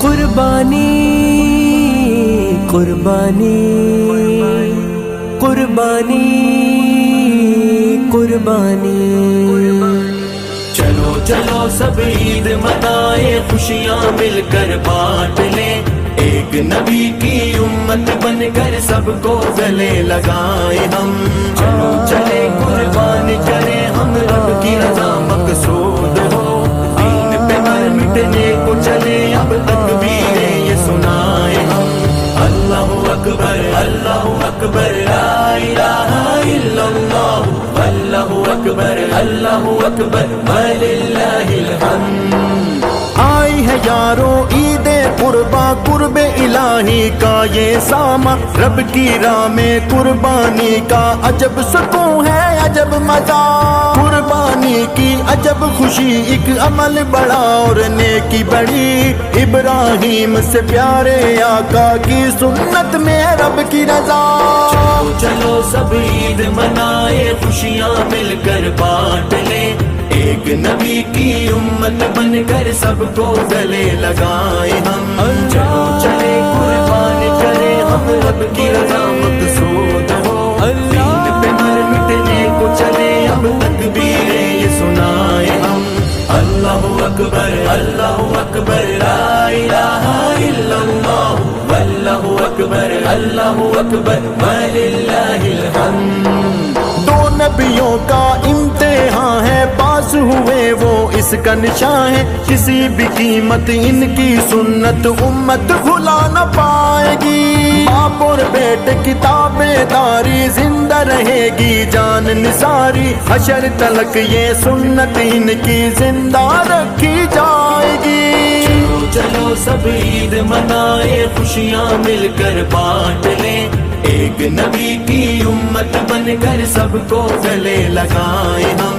قربانی قربانی قربانی قربانی، چلو چلو سب عید منائے، خوشیاں مل کر بانٹ لیں، ایک نبی کی امت بن کر سب کو گلے لگائیں ہم، چلو چلے قربان کریں ہم، رب کی رضا مقصود ہو، دین پہ مر مٹنے کو چلے اب تکبیریں یہ سنائیں ہم، اللہ اکبر لا الہ الا اللہ، اللہ اکبر وللہ الحمد۔ آئی ہے یارو عید قربا، قرب الہی کا یہ سامہ، رب کی راہ میں قربانی کا عجب سکون ہے، عجب مزہ، قربانی کی عجب خوشی، ایک عمل بڑا اور نیکی بڑی، ابراہیم سے پیارے آقا کی سنت میں رب کی رضا۔ چلو چلو سب عید منائے، خوشیاں مل کر بانٹ لیں، ایک نبی کی امت بن کر سب کو گلے لگائیں ہم، چلو چلے قربان کریں ہم، رب کی رضا مقصود ہو، دین پہ مر مٹنے کو چلے اب تکبیریں یہ سنائیں ہم، اللہ اکبر لا الہ الا اللہ، اللہ اکبر وللہ الحمد۔ دو نبیوں کا امتحان ہے، پاس ہوئے وہ اس کا نشان ہے، کسی بھی قیمت ان کی سنت امت بھلا نہ پائے گی، باپ اور بیٹے کی تابعداری زندہ رہے گی جان نثاری، حشر تلک یہ سنت ان کی زندہ رکھی جائے گی۔ چلو سب عید منائے، خوشیاں مل کر بانٹ لیں، ایک نبی کی امت بن کر سب کو گلے لگائیں ہم،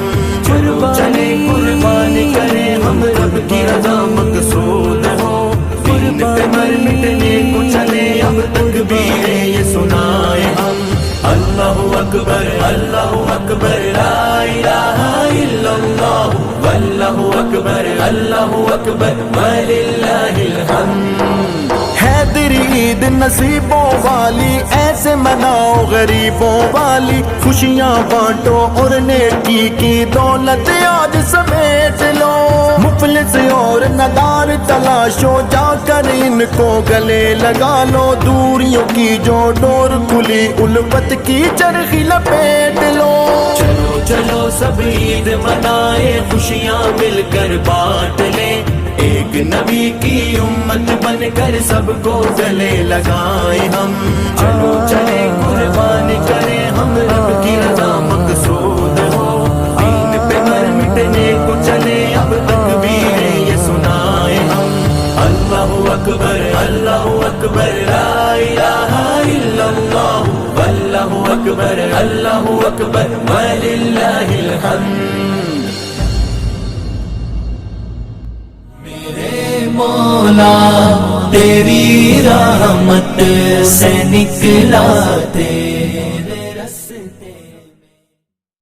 چلو چلے قربان کریں ہم، رب کی رضا مقصود ہو، دین پہ مر مٹنے کو چلے اب تکبیریں یہ سنائیں ہم، اللہ اکبر لا الہ الا اللہ، اللہ اکبر وللہ الحمد۔ حیدری عید نصیبوں والی، ایسے مناؤ غریبوں والی، خوشیاں بانٹو اور نیکی کی دولت آج سمیٹ لو، مفلس اور ندار تلاشو، جا کر ان کو گلے لگا لو، دوریوں کی جو ڈور کھلی الفت کی چرخی لپیٹ لو۔ چلو چلو سب عید منائے، خوشیاں مل کر بانٹ لیں، ایک نبی کی امت بن کر سب کو گلے لگائیں ہم، چلو چلے قربان کریں ہم، رب کی رضا مقصود ہو، دین پہ مر مٹنے کو چلے اب تکبیریں یہ سنائیں ہم، اللہ اکبر لا الہ الا اللہ، اللہ اکبر وللہ الحمد۔ میرے مولا تیری رحمت سے نکلا تیرے